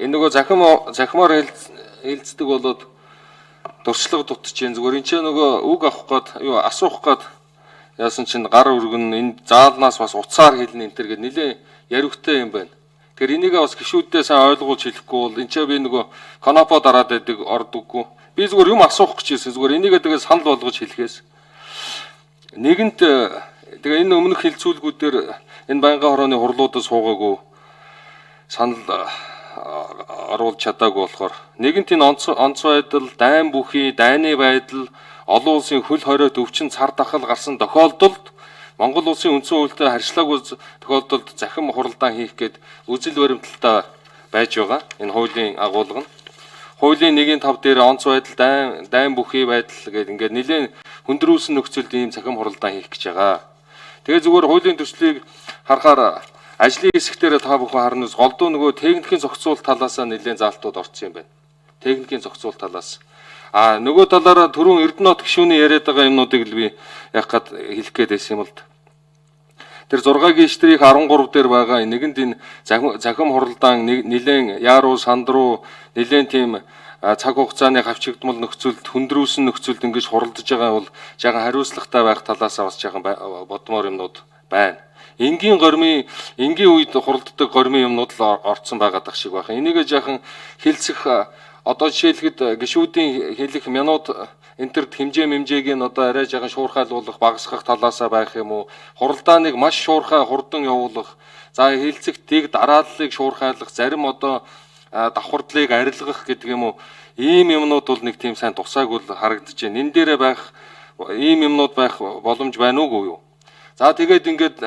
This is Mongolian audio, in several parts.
энэ нөгөө захимаар хэлцдэг болоод дуршлага дутчихээн зүгээр энэ ч нөгөө үг авах гээд юу асуух гээд яасан чинь гар өргөн энэ заалнаас бас уцаар хэлнэ энэ төр гээд нилээ яривтай юм байна. Тэгэхээр энийг бас гişүүддээ сайн ойлгуулж хэлэхгүй бол энэ ч би нөгөө конопо дараад байдаг ордоггүй. Би зүгээр юм асуух гэж хэлсэн. Зүгээр энийг тэгээ санал болгож хэлэхээс нэгэнт тэгээ энэ өмнөх хилцүүлгүүдээр энэ байнгын хорооны хурлуудад суугаагүй санал оруулж чадаагүй болохоор нэгэнт энэ онц байдал, дайн бүхий, дайны байдал, олон улсын хөл хориот өвчин цар тахал гарсан тохиолдолд Монгол улсын үндсэн хуультай харьцлаагүй тохиолдолд захим хуралдаан хийх гээд үзэл баримталтай байж байгаа. Энэ хуулийн агуулга нь. Хуулийн 1.5 дээр онц байдал, дайн бүхий байдал гэдэг ингээд нэлээд хүндрүүлсэн нөхцөлд ийм захим хуралдаан хийх гэж байгаа. Тэгээ зүгээр хуулийн төслийг харахаар ажлын хэсгээр та бүхэн харнаас голдуу нөгөө техникийн зохицуул талаас нэлээд заалтууд орсон юм байна. Техникийн зохицуул талаас. Нөгөө талаараа түрүүн Эрдэнэт гишүүний яриад байгаа юмнуудыг л би яг гад хэлэх гээд байсан юм л да. Тэр 6-гийн штрих 13 дээр байгаа нэгэнд энэ захим хуралдаан нэлээд яаруу сандруу нэлээд тийм цаг хугацааны хавчигдмал нөхцөлд хүндрүүлсэн нөхцөлд ингэж хуралдаж байгаа бол жаахан хариуцлагатай байх талаас бас жаахан бодмоор юмнууд байна. Энгийн үед хуралддаг гормын юмнууд л орцсон байгаад ах шиг байна. Энийг жаахан хэлцэх одоо жишээлхэд гишүүдийн хэлэх минут энтерд хэмжээг нь одоо арай жаахан шуурхайлуулах, багасгах талаасаа байх юм уу? Хуралдааныг маш шуурхай хурдан явуулах, за хэлцэх дэг дарааллыг шуурхайлах, зарим одоо давхардлыг арилгах гэдэг юм уу? Ийм юмнууд бол нэг тийм сайн тусаагүй л харагдаж байна. Энэ дээрээ байх ийм юмнууд байх боломж байна уугүй юу? За тэгээд ингээд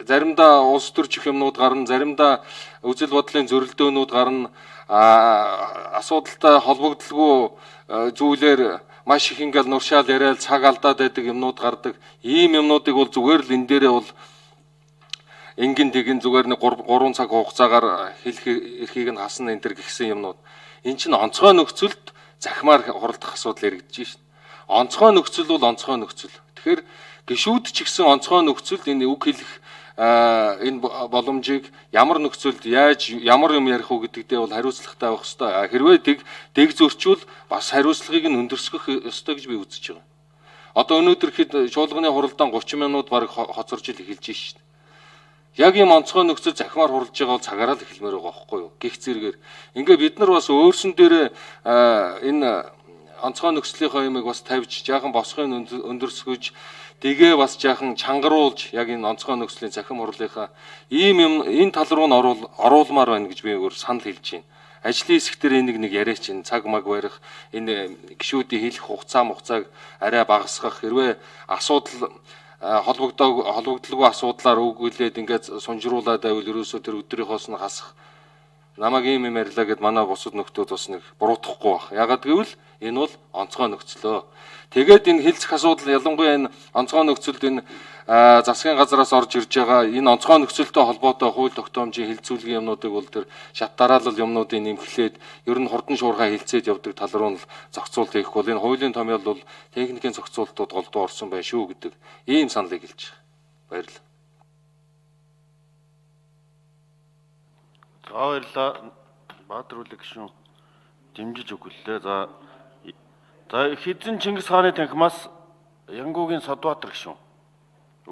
заримдаа улс төрчих юмнууд гарна, заримдаа үзэл бодлын зөрөлдөөнүүд гарна, асуудалтай холбогдлого зүйлээр маш их ингээл нуршаал яриад цаг алдаад байдаг юмнууд гардаг. Ийм юмнуудыг бол зүгээр л энэ дээрээ бол энгийн тэгин зүгээр нэг 3 цаг хугацаагаар хэлэх эрхийг нь хасна энэ төр гихсэн юмнууд. Эн чинь онцгой нөхцөлд захимаар хуралдах асуудал яригдэж шин. Онцгой нөхцөл бол онцгой нөхцөл. Тэгэхээр гишүүд ч гэсэн онцгой нөхцөлд энэ үг хэлэх энэ боломжийг ямар нөхцөлд ямар юм ярих уу гэдэгтээ бол хариуцлагатай байх ёстой. Хэрвээ дэг зөрчвөл бас хариуцлагыг нь өндөрсгөх ёстой гэж би үзэж байгаа. Одоо өнөөдөр хэд шуулганы хуралдаан 30 минут бараг хоцорж эхэлж шин. Яг ийм онцгой нөхцөл захимаар хуралж байгаа бол цагаараа л эхэлмээр байгаа байхгүй юу? Гих зэрэгээр. Ингээ бид нар бас өөрсөн дээрээ энэ онцгой нөхцөлийнхөө юмыг бас тавьж жаахан босхыг өндөрсгөж тэгээ бас жаахан чангаруулж яг энэ онцгой нөхцөлийн захим хурлынхаа ийм юм энэ тал руу нь оруулмаар байна гэж би өөр санал хэлж байна. Ажлын хэсэг дээр энийг нэг яриач чинь цаг маг барих энэ гишүүдийн хэлэх хугацааг арай багасгах хэрвээ асуудал холбогдлого асуудлаар өгүүлээд ингээд сунжруулаад байвал ерөөсөө тэр өдрийнхоос нь хасах намайг ийм юм ярьлаа гэд манай бусад нөхдүүд бас нэг буруутгахгүй байх. Ягаад гэвэл энэ бол онцгой нөхцөлөө. Тэгээд энэ хэлцэх асуудал ялангуяа энэ онцгой нөхцөлд энэ засгийн газараас орж ирж байгаа энэ онцгой нөхцөлтэй холбоотой хууль тогтоомжийн хэлцүүлгийн юмнуудыг бол тэр шат дараалал юмнуудыг нэмэхлээд ер нь хурдан шуурхай хэлцээд явдаг тал руу нь зохицуулт хийх бол энэ хуулийн томьёол бол техникийн зохицуултууд голдуу орсон байх шүү гэдэг ийм саналыг хэлж байна. Баярлалаа. За баярлалаа. Баатар үлэг гишүүн дэмжиж өгүүллээ. За хэзэн Чингис хааны танхимаас Янгуугийн Содбаатар гишүүн.